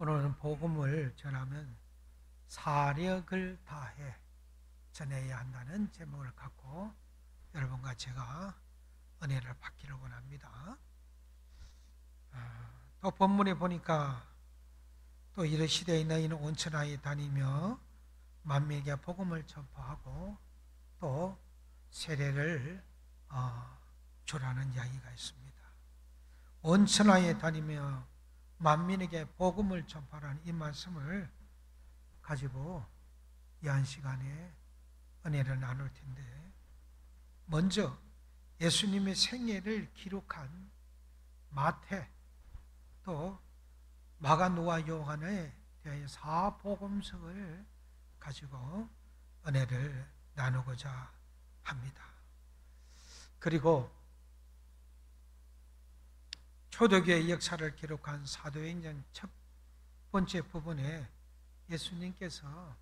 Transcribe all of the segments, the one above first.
오늘은 복음을 전하면 사력을 다해 전해야 한다는 제목을 갖고 여러분과 제가 은혜를 받기를 원합니다. 또 본문에 보니까 또 이르시되 너희는 온 천하에 다니며 만민에게 복음을 전파하고 또 세례를 주라는 이야기가 있습니다. 온 천하에 다니며 만민에게 복음을 전파하는 이 말씀을 가지고 이 한 시간에 은혜를 나눌 텐데, 먼저 예수님의 생애를 기록한 마태 또 마가, 누가, 요한에 대하여 사복음서를 가지고 은혜를 나누고자 합니다. 그리고 초대교회의 역사를 기록한 사도행전 첫 번째 부분에 예수님께서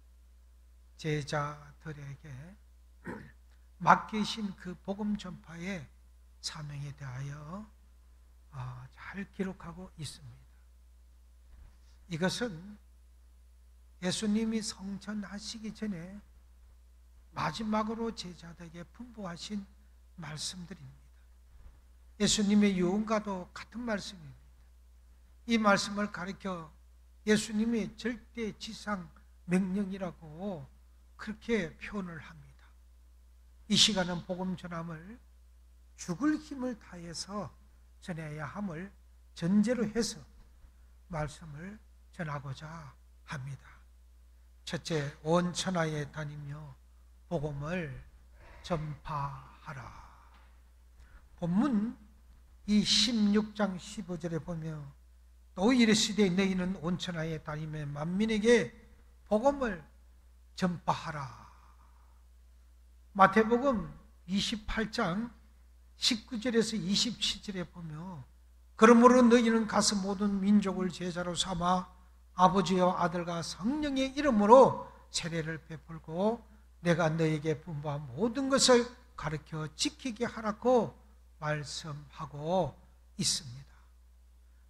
제자들에게 맡기신 그 복음 전파의 사명에 대하여 잘 기록하고 있습니다. 이것은 예수님이 성천하시기 전에 마지막으로 제자들에게 분부하신 말씀들입니다. 예수님의 유언과도 같은 말씀입니다. 이 말씀을 가리켜 예수님의 절대지상 명령이라고 그렇게 표현을 합니다. 이 시간은 복음 전함을 죽을 힘을 다해서 전해야 함을 전제로 해서 말씀을 전하고자 합니다. 첫째, 온 천하에 다니며 복음을 전파하라. 본문 이 16장 15절에 보면 또 이르시되 너희는 온 천하에 다니며 만민에게 복음을 전파하라. 마태복음 28장 19절에서 27절에 보면 그러므로 너희는 가서 모든 민족을 제자로 삼아 아버지와 아들과 성령의 이름으로 세례를 베풀고 내가 너희에게 분부한 모든 것을 가르쳐 지키게 하라고 말씀하고 있습니다.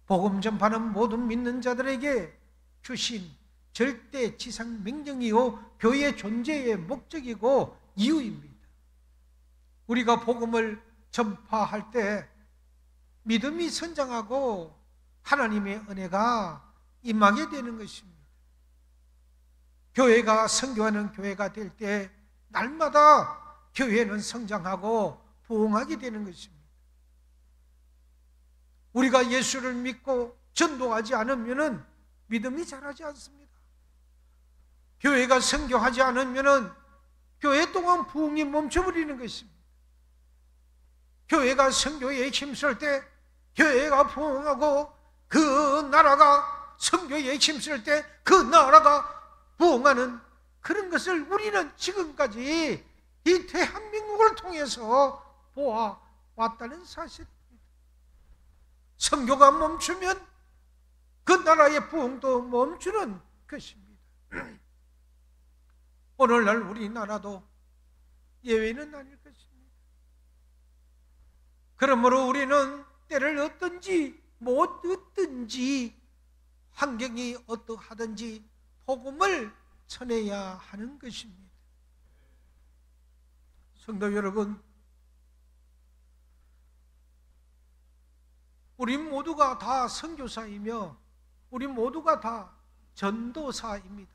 복음 전파는 모든 믿는 자들에게 주신 절대 지상 명령이요 교회의 존재의 목적이고 이유입니다. 우리가 복음을 전파할 때 믿음이 성장하고 하나님의 은혜가 임하게 되는 것입니다. 교회가 선교하는 교회가 될 때 날마다 교회는 성장하고 부흥하게 되는 것입니다. 우리가 예수를 믿고 전도하지 않으면 믿음이 자라지 않습니다. 교회가 선교하지 않으면 교회 동안 부흥이 멈춰버리는 것입니다. 교회가 선교에 힘쓸 때 교회가 부흥하고 그 나라가 선교에 힘쓸 때 그 나라가 부흥하는 그런 것을 우리는 지금까지 이 대한민국을 통해서 보아왔다는 사실입니다. 선교가 멈추면 그 나라의 부흥도 멈추는 것입니다. 오늘날 우리나라도 예외는 아닐 것입니다. 그러므로 우리는 때를 얻든지 못 얻든지 환경이 어떠하든지 복음을 전해야 하는 것입니다. 성도 여러분, 우리 모두가 다 선교사이며 우리 모두가 다 전도사입니다.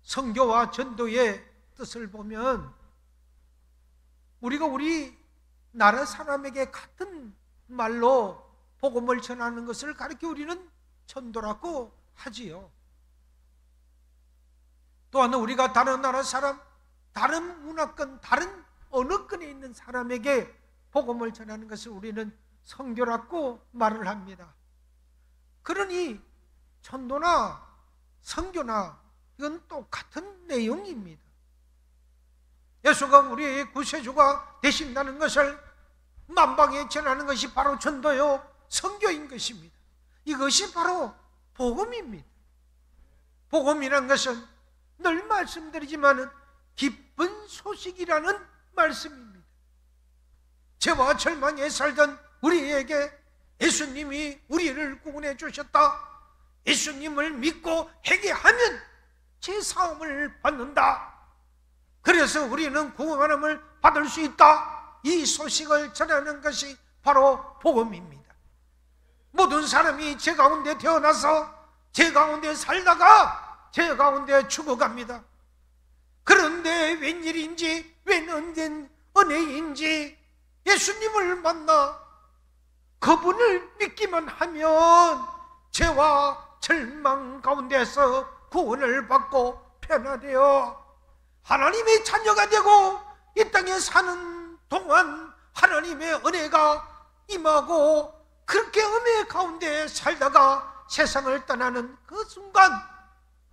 선교와 전도의 뜻을 보면 우리가 우리 나라 사람에게 같은 말로 복음을 전하는 것을 가르쳐 우리는 전도라고 하지요. 또한 우리가 다른 나라 사람, 다른 문화권, 다른 언어권에 있는 사람에게 복음을 전하는 것을 우리는 선교라고 말을 합니다. 그러니 전도나 선교나 이건 똑같은 내용입니다. 예수가 우리의 구세주가 되신다는 것을 만방에 전하는 것이 바로 전도요 선교인 것입니다. 이것이 바로 복음입니다. 복음이란 것은 늘 말씀드리지만 기쁜 소식이라는 말씀입니다. 죄와 절망에 살던 우리에게 예수님이 우리를 구원해 주셨다. 예수님을 믿고 회개하면 제사함을 받는다. 그래서 우리는 구원함을 받을 수 있다. 이 소식을 전하는 것이 바로 복음입니다. 모든 사람이 제 가운데 태어나서 제 가운데 살다가 제 가운데 죽어갑니다. 그런데 웬일인지 웬 은혜인지 예수님을 만나 그분을 믿기만 하면 죄와 절망 가운데서 구원을 받고 변화되어 하나님의 자녀가 되고 이 땅에 사는 동안 하나님의 은혜가 임하고 그렇게 은혜 가운데 살다가 세상을 떠나는 그 순간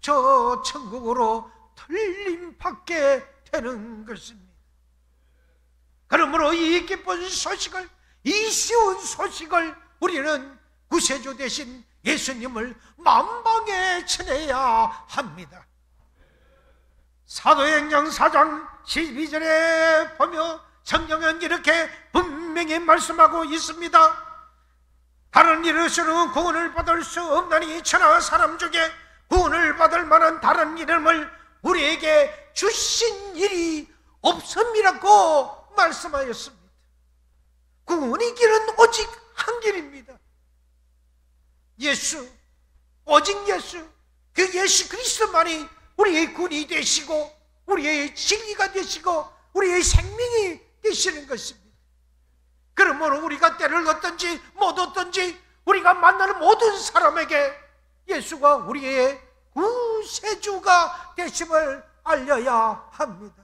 저 천국으로 들림받게 되는 것입니다. 그러므로 이 기쁜 소식을, 이 쉬운 소식을 우리는 구세주 되신 예수님을 만방에 전해야 합니다. 사도행전 4장 12절에 보면 성경은 이렇게 분명히 말씀하고 있습니다. 다른 이로서는 구원을 받을 수 없나니 천하 사람 중에 구원을 받을 만한 다른 이름을 우리에게 주신 일이 없음이라고 말씀하였습니다. 구원의 길은 오직 한 길입니다. 예수, 오직 예수, 그 예수 그리스도만이 우리의 구원이 되시고 우리의 진리가 되시고 우리의 생명이 되시는 것입니다. 그러므로 우리가 때를 얻든지 못 얻든지 우리가 만나는 모든 사람에게 예수가 우리의 구세주가 되심을 알려야 합니다.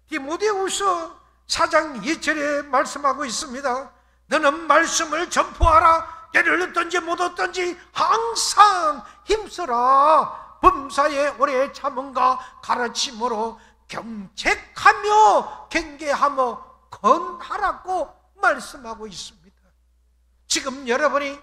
디모데후서 4장 2절에 말씀하고 있습니다. 너는 말씀을 전포하라. 때를 얻든지 못 얻든지 항상 힘써라. 범사에 오래 참음과 가르침으로 경책하며 경계하며 건하라고 말씀하고 있습니다. 지금 여러분이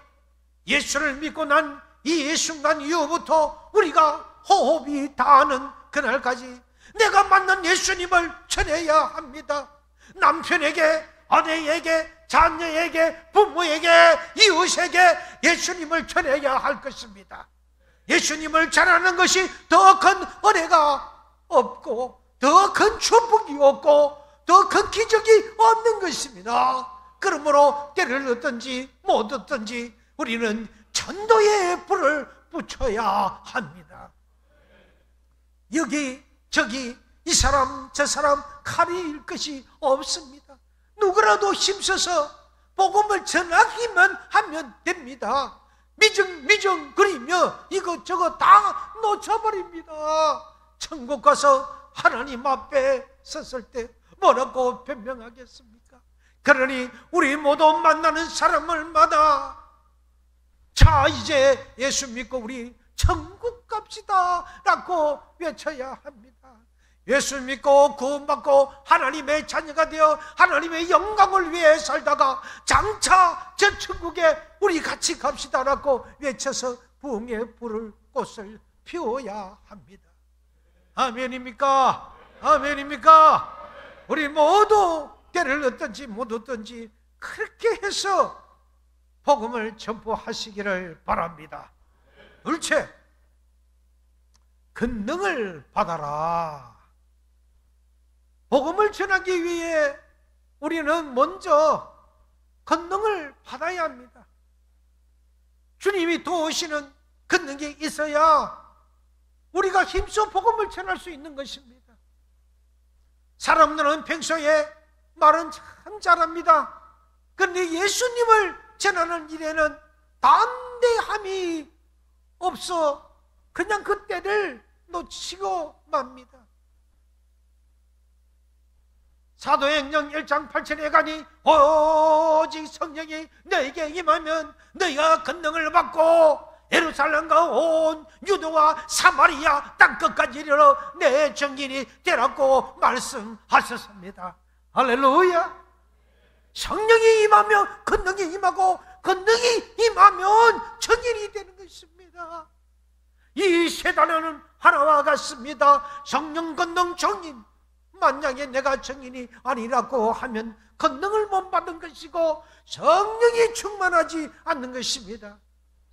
예수를 믿고 난 이 순간 이후부터 우리가 호흡이 닿는 그날까지 내가 만난 예수님을 전해야 합니다. 남편에게, 아내에게, 자녀에게, 부모에게, 이웃에게 예수님을 전해야 할 것입니다. 예수님을 전하는 것이 더 큰 은혜가 없고 더 큰 축복이 없고 더 큰 기적이 없는 것입니다. 그러므로 때를 얻든지 못 얻든지 우리는 전도의 불을 붙여야 합니다. 여기 저기 이 사람 저 사람 가릴 것이 없습니다. 누구라도 힘써서 복음을 전하기만 하면 됩니다. 미정 그리며 이것저것 다 놓쳐버립니다. 천국 가서 하나님 앞에 섰을 때 뭐라고 변명하겠습니까? 그러니 우리 모두 만나는 사람을마다 자 이제 예수 믿고 우리 천국 갑시다 라고 외쳐야 합니다. 예수 믿고 구원받고 하나님의 자녀가 되어 하나님의 영광을 위해 살다가 장차 저 천국에 우리 같이 갑시다 라고 외쳐서 부흥의 불을 꽃을 피워야 합니다. 아멘입니까? 아멘입니까? 우리 모두 때를 얻든지 못 얻든지 그렇게 해서 복음을 전포하시기를 바랍니다. 둘째, 권능을 받아라. 복음을 전하기 위해 우리는 먼저 권능을 받아야 합니다. 주님이 도우시는 권능이 있어야 우리가 힘써 복음을 전할 수 있는 것입니다. 사람들은 평소에 말은 참 잘합니다. 그런데 예수님을 전하는 일에는 담대함이 없어 그냥 그 때를 놓치고 맙니다. 사도행전 1장 8절에 가니 오직 성령이 너에게 임하면 너희가 권능을 받고 예루살렘과 온 유대와 사마리아 땅끝까지 이르러 내 증인이 되라고 말씀하셨습니다. 할렐루야. 성령이 임하면 권능이 임하고 권능이 임하면 증인이 되는 것입니다. 이 세단에는 하나와 같습니다. 성령 권능 증인. 만약에 내가 증인이 아니라고 하면 권능을 못 받은 것이고 성령이 충만하지 않는 것입니다.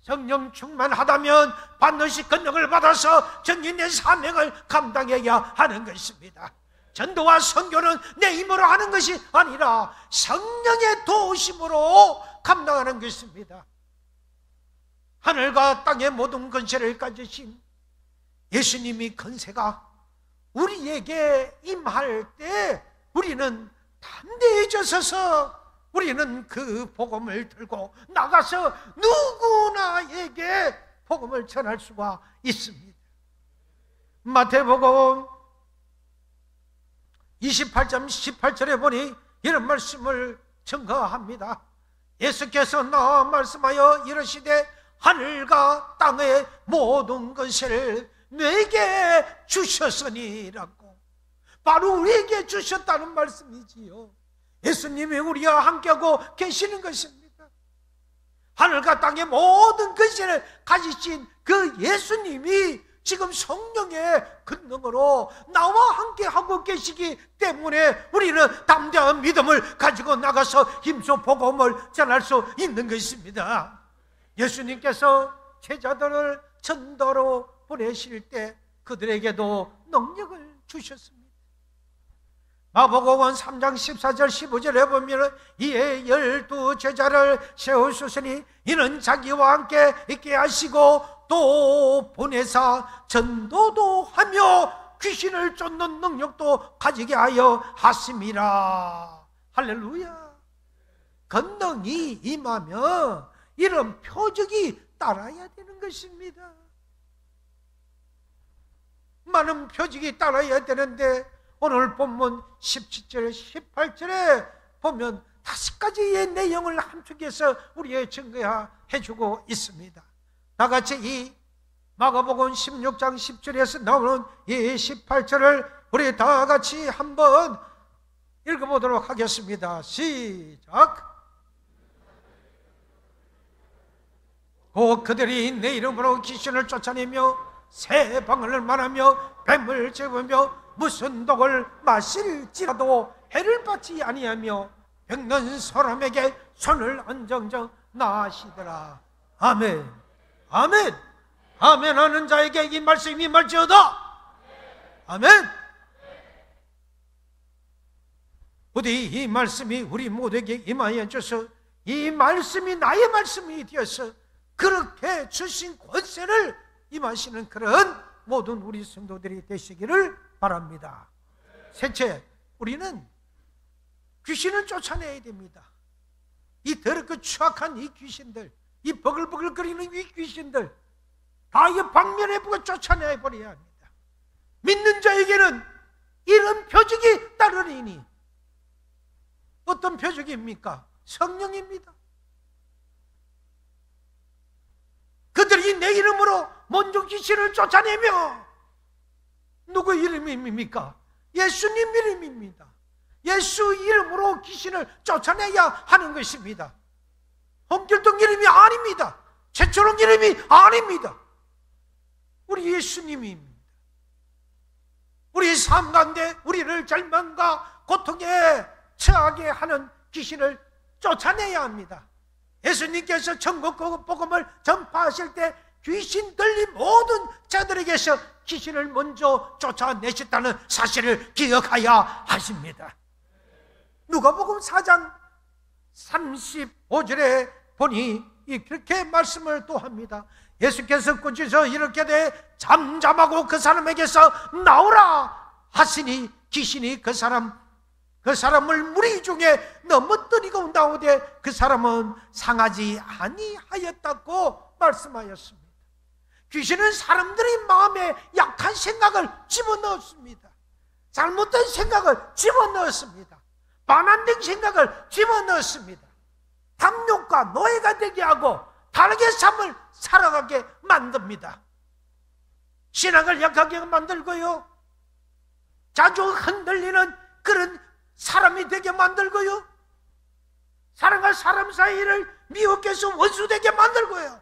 성령 충만하다면 반드시 권능을 받아서 전인의 사명을 감당해야 하는 것입니다. 전도와 선교는 내 힘으로 하는 것이 아니라 성령의 도우심으로 감당하는 것입니다. 하늘과 땅의 모든 권세를 가지신 예수님이 권세가 우리에게 임할 때 우리는 담대해져서 우리는 그 복음을 들고 나가서 누구나에게 복음을 전할 수가 있습니다. 마태복음 28장 18절에 보니 이런 말씀을 증거합니다. 예수께서 나와 말씀하여 이르시되 하늘과 땅의 모든 것을 내게 주셨으니라고. 바로 우리에게 주셨다는 말씀이지요. 예수님이 우리와 함께하고 계시는 것입니다. 하늘과 땅의 모든 것을 가지신 그 예수님이 지금 성령의 권능으로 나와 함께하고 계시기 때문에 우리는 담대한 믿음을 가지고 나가서 힘써 복음을 전할 수 있는 것입니다. 예수님께서 제자들을 전도로 보내실 때 그들에게도 능력을 주셨습니다. 마복음은 3장 14절 15절에 보면 이에 12 제자를 세우셨으니 이는 자기와 함께 있게 하시고 또 보내사 전도도 하며 귀신을 쫓는 능력도 가지게 하여 하심이라. 할렐루야. 권능이 임하면 이런 표적이 따라야 되는 것입니다. 많은 표적이 따라야 되는데 오늘 본문 17절 18절에 보면 5가지의 내용을 함축해서 우리의 증거해 주고 있습니다. 다같이 이 마가복음 16장 10절에서 나오는 이 18절을 우리 다같이 한번 읽어보도록 하겠습니다. 시작. 곧 그들이 내 이름으로 귀신을 쫓아내며 새 방언을 말하며 뱀을 잡으며 무슨 독을 마실지라도 해를 받지 아니하며 병든 사람에게 손을 얹어 나으시더라. 아멘. 아멘. 아멘 하는 자에게 이 말씀이 임할지어다. 아멘. 부디 이 말씀이 우리 모두에게 임하여 줘서 이 말씀이 나의 말씀이 되어서 그렇게 주신 권세를 임하시는 그런 모든 우리 성도들이 되시기를 바랍니다. 셋째, 우리는 귀신을 쫓아내야 됩니다. 이 더럽고 추악한 이 귀신들, 이 버글버글거리는 이 귀신들 다 이 방면에 보고 쫓아내 버려야 합니다. 믿는 자에게는 이런 표적이 따르리니 어떤 표적입니까? 성령입니다. 그들이 내 이름으로 먼저 귀신을 쫓아내며 누구 이름입니까? 예수님 이름입니다. 예수 이름으로 귀신을 쫓아내야 하는 것입니다. 홍길동 이름이 아닙니다. 최초롱 이름이 아닙니다. 우리 예수님입니다. 우리 삶 가운데 우리를 절망과 고통에 처하게 하는 귀신을 쫓아내야 합니다. 예수님께서 천국 복음을 전파하실 때 귀신 들린 모든 자들에게서 귀신을 먼저 쫓아내셨다는 사실을 기억해야 하십니다. 누가복음 4장 35절에 보니 이렇게 말씀을 또 합니다. 예수께서 꾸짖어 이렇게 돼 잠잠하고 그 사람에게서 나오라 하시니 귀신이 그 사람을 무리 중에 넘어뜨리고 나오되 그 사람은 상하지 아니하였다고 말씀하였습니다. 귀신은 사람들의 마음에 약한 생각을 집어넣었습니다. 잘못된 생각을 집어넣었습니다. 반환된 생각을 집어넣었습니다. 탐욕과 노예가 되게 하고 다르게 삶을 살아가게 만듭니다. 신앙을 약하게 만들고요, 자주 흔들리는 그런 사람이 되게 만들고요, 사람과 사람 사이를 미혹해 서 원수되게 만들고요,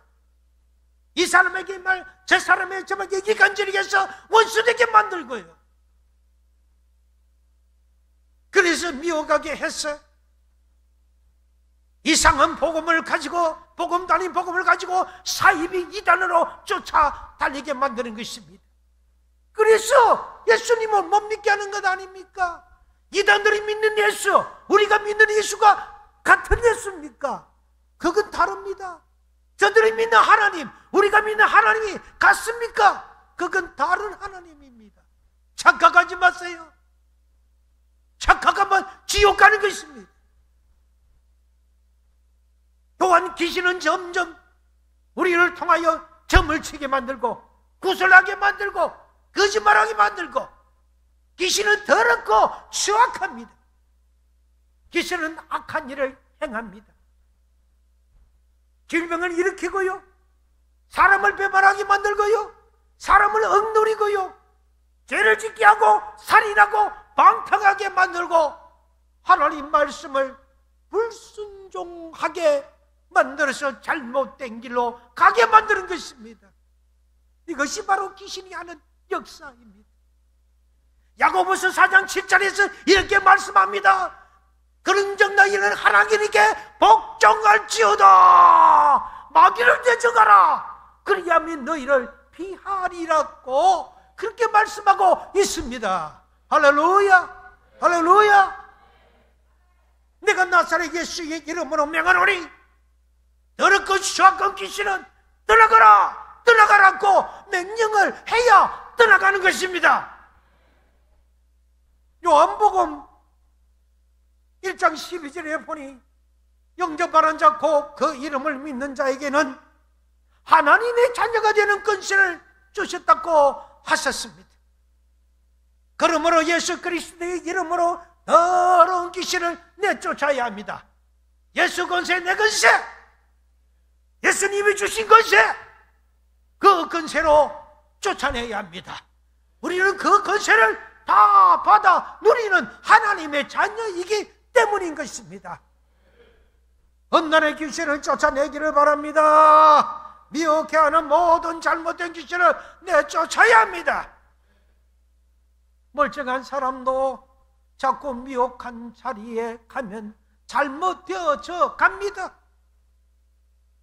이 사람에게 말 저 사람에게 이간질하게 해서 원수되게 만들고요, 그래서 미혹하게 해서 이상한 복음을 가지고, 복음 아닌 복음을 가지고 사이비 이단으로 쫓아 달리게 만드는 것입니다. 그래서 예수님을 못 믿게 하는 것 아닙니까? 이단들이 믿는 예수, 우리가 믿는 예수가 같은 예수입니까? 그건 다릅니다. 저들이 믿는 하나님, 우리가 믿는 하나님이 같습니까? 그건 다른 하나님입니다. 착각하지 마세요. 착각하면 지옥 가는 것입니다. 또한 귀신은 점점 우리를 통하여 점을 치게 만들고, 구슬하게 만들고, 거짓말하게 만들고, 귀신은 더럽고 추악합니다. 귀신은 악한 일을 행합니다. 질병을 일으키고요, 사람을 배반하게 만들고요, 사람을 억누리고요, 죄를 짓게 하고 살인하고 방탕하게 만들고, 하나님 말씀을 불순종하게 만들어서 잘못된 길로 가게 만드는 것입니다. 이것이 바로 귀신이 하는 역사입니다. 야고보서 4장 7절에서 이렇게 말씀합니다. 그런즉 너희는 하나님께 복종할지어다. 마귀를 대적하라. 그리하면 너희를 피하리라고 그렇게 말씀하고 있습니다. 할렐루야, 할렐루야. 내가 나사렛 예수의 이름으로 명하노니 더럽고 추악한 귀신은 떠나가라, 떠나가라고 명령을 해야 떠나가는 것입니다. 요한복음 1장 12절에 보니 영접하는 자 곧 그 이름을 믿는 자에게는 하나님의 자녀가 되는 권세를 주셨다고 하셨습니다. 그러므로 예수 그리스도의 이름으로 더러운 귀신을 내쫓아야 합니다. 예수 권세, 내 권세, 예수님이 주신 권세, 그 권세로 쫓아내야 합니다. 우리는 그 권세를 다 받아 누리는 하나님의 자녀이기 때문인 것입니다. 험난의 귀신을 쫓아내기를 바랍니다. 미혹해하는 모든 잘못된 귀신을 내쫓아야 합니다. 멀쩡한 사람도 자꾸 미혹한 자리에 가면 잘못되어져 갑니다.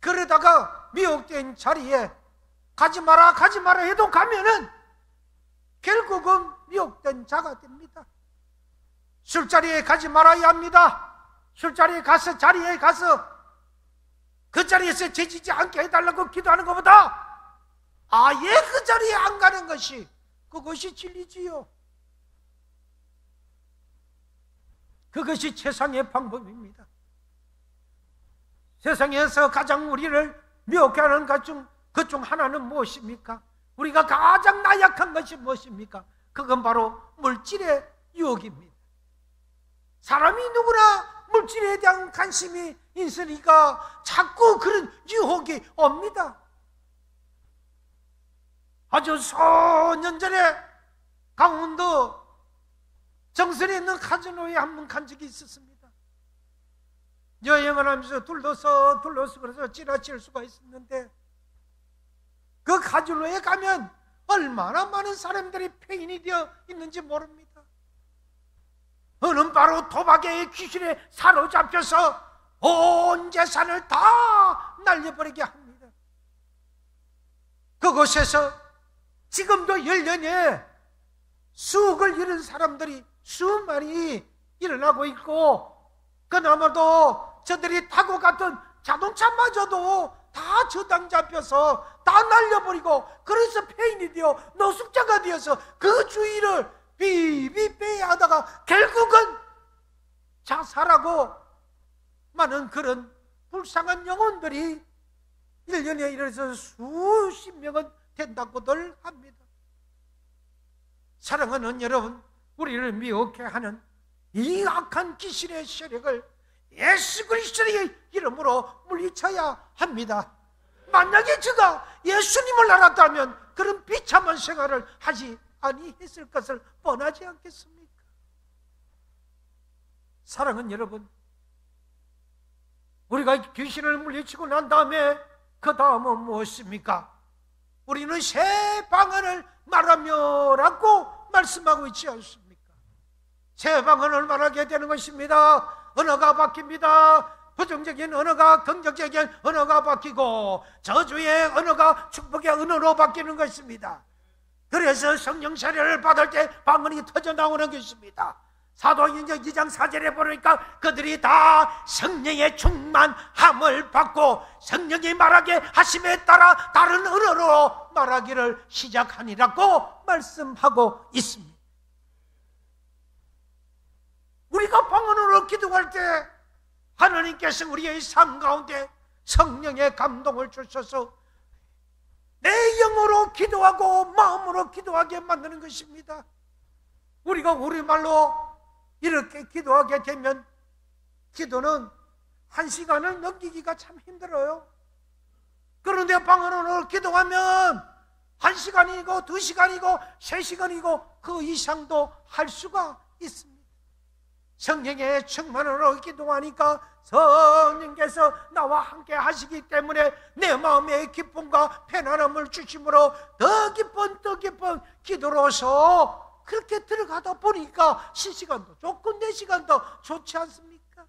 그러다가 미혹된 자리에 가지 마라, 가지 마라 해도 가면은 결국은 미혹된 자가 됩니다. 술자리에 가지 말아야 합니다. 술자리에 가서, 자리에 가서 그 자리에서 죄지지 않게 해달라고 기도하는 것보다 아예 그 자리에 안 가는 것이, 그것이 진리지요. 그것이 최상의 방법입니다. 세상에서 가장 우리를 미혹해 하는 것 중 하나는 무엇입니까? 우리가 가장 나약한 것이 무엇입니까? 그건 바로 물질의 유혹입니다. 사람이 누구나 물질에 대한 관심이 있으니까 자꾸 그런 유혹이 옵니다. 아주 수년 전에 강원도 정선에 있는 카지노에 한 번 간 적이 있었습니다. 여행을 하면서 둘러서 그래서 지나칠 수가 있었는데, 그 카지노에 가면 얼마나 많은 사람들이 폐인이 되어 있는지 모릅니다. 그는 바로 도박의 귀신에 사로잡혀서 온 재산을 다 날려버리게 합니다. 그곳에서 지금도 1년에 수억을 잃은 사람들이 수많이 일어나고 있고, 그나마도 저들이 타고 갔던 자동차마저도 다 저당 잡혀서 다 날려버리고, 그래서 폐인이 되어 노숙자가 되어서 그 주위를 비비빼야 하다가 결국은 자살하고 많은 그런 불쌍한 영혼들이 1년에 이래서 수십 명은 된다고들 합니다. 사랑하는 여러분, 우리를 미혹해 하는 이 악한 귀신의 세력을 예수 그리스도의 이름으로 물리쳐야 합니다. 만약에 제가 예수님을 알았다면 그런 비참한 생활을 하지 아니했을 것을 뻔하지 않겠습니까? 사랑하는 여러분, 우리가 귀신을 물리치고 난 다음에 그 다음은 무엇입니까? 우리는 새 방언을 말하며라고 말씀하고 있지 않습니까? 새 방언을 말하게 되는 것입니다. 언어가 바뀝니다. 부정적인 언어가 긍정적인 언어가 바뀌고 저주의 언어가 축복의 언어로 바뀌는 것입니다. 그래서 성령 세례를 받을 때 방언이 터져 나오는 것입니다. 사도행전 2장 4절에 보니까 그들이 다 성령의 충만함을 받고 성령이 말하게 하심에 따라 다른 언어로 말하기를 시작하니라고 말씀하고 있습니다. 우리가 방언으로 기도할 때 하나님께서 우리의 삶 가운데 성령의 감동을 주셔서 내 영으로 기도하고 마음으로 기도하게 만드는 것입니다. 우리가 우리말로 이렇게 기도하게 되면 기도는 1시간을 넘기기가 참 힘들어요. 그런데 방언으로 기도하면 1시간이고 2시간이고 3시간이고 그 이상도 할 수가 있습니다. 성령의 충만으로 기도하니까 성령께서 나와 함께 하시기 때문에 내 마음의 기쁨과 편안함을 주심으로 더 깊은 기도로서 그렇게 들어가다 보니까 시간도 좋고 4시간도 좋지 않습니까?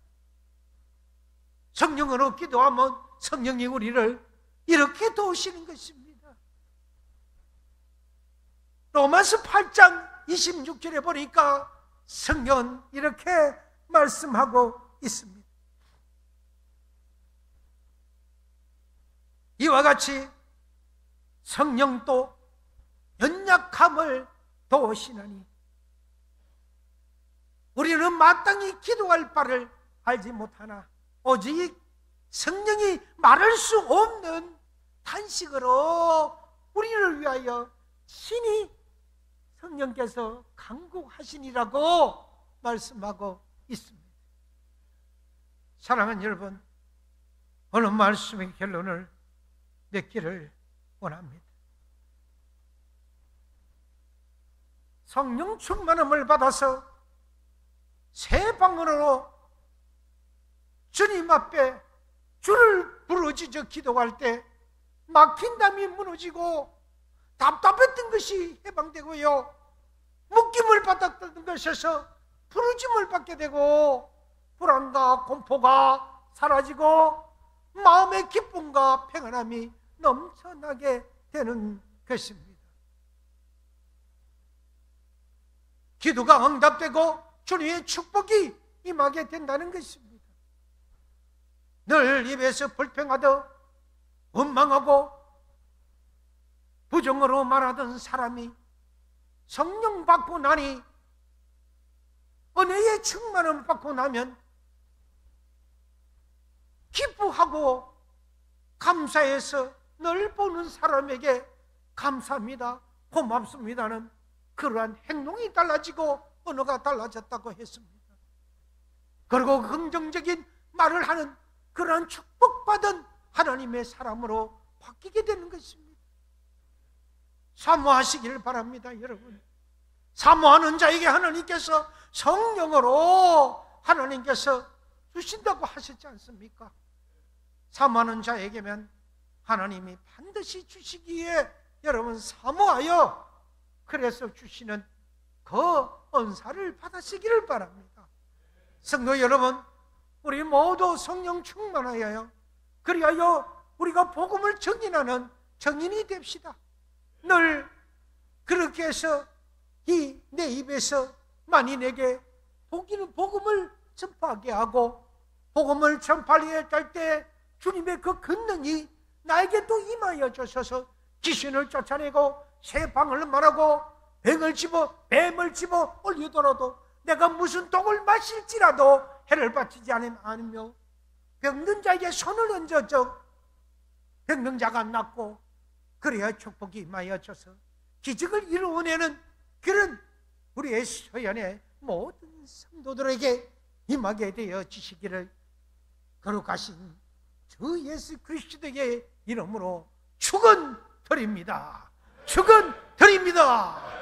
성령으로 기도하면 성령이 우리를 이렇게 도우시는 것입니다. 로마서 8장 26절에 보니까 성경은 이렇게 말씀하고 있습니다. 이와 같이 성령도 연약함을 도우시나니 우리는 마땅히 기도할 바를 알지 못하나 오직 성령이 말할 수 없는 탄식으로 우리를 위하여 신이 성령께서 간구하시니라고 말씀하고 있습니다. 사랑하는 여러분, 오늘 말씀의 결론을 맺기를 원합니다. 성령 충만함을 받아서 새 방언으로 주님 앞에 주를 부르짖어 기도할 때 막힌 담이 무너지고 답답했던 것이 해방되고요, 묶임을 받았던 것에서 부르짐을 받게 되고 불안과 공포가 사라지고 마음의 기쁨과 평안함이 넘쳐나게 되는 것입니다. 기도가 응답되고 주님의 축복이 임하게 된다는 것입니다. 늘 입에서 불평하듯 원망하고 부정으로 말하던 사람이 성령 받고 나니, 은혜의 충만함을 받고 나면 기뻐하고 감사해서 늘 보는 사람에게 감사합니다, 고맙습니다는 그러한 행동이 달라지고 언어가 달라졌다고 했습니다. 그리고 긍정적인 말을 하는 그러한 축복받은 하나님의 사람으로 바뀌게 되는 것입니다. 사모하시기를 바랍니다. 여러분, 사모하는 자에게 하나님께서 성령으로 하나님께서 주신다고 하셨지 않습니까? 사모하는 자에게면 하나님이 반드시 주시기에 여러분 사모하여 그래서 주시는 그 은사를 받으시기를 바랍니다. 성도 여러분, 우리 모두 성령 충만하여요, 그리하여 우리가 복음을 증인하는 증인이 됩시다. 늘 그렇게 해서 내 입에서 만인에게 복음을 전파하게 하고 복음을 전파하려 할 때 주님의 그 권능이 나에게 또 임하여 주셔서 귀신을 쫓아내고 새 방언을 말하고 뱀을 집어 올리더라도 내가 무슨 독을 마실지라도 해를 받지 않으며 병든 자에게 손을 얹어줘 병든 자가 낫고 그래야 축복이 임하여져서 기적을 이루어내는 그런 우리의 소연의 모든 성도들에게 임하게 되어 지시기를 거룩하신 주 예수 그리스도의 이름으로 축원드립니다. 축원드립니다.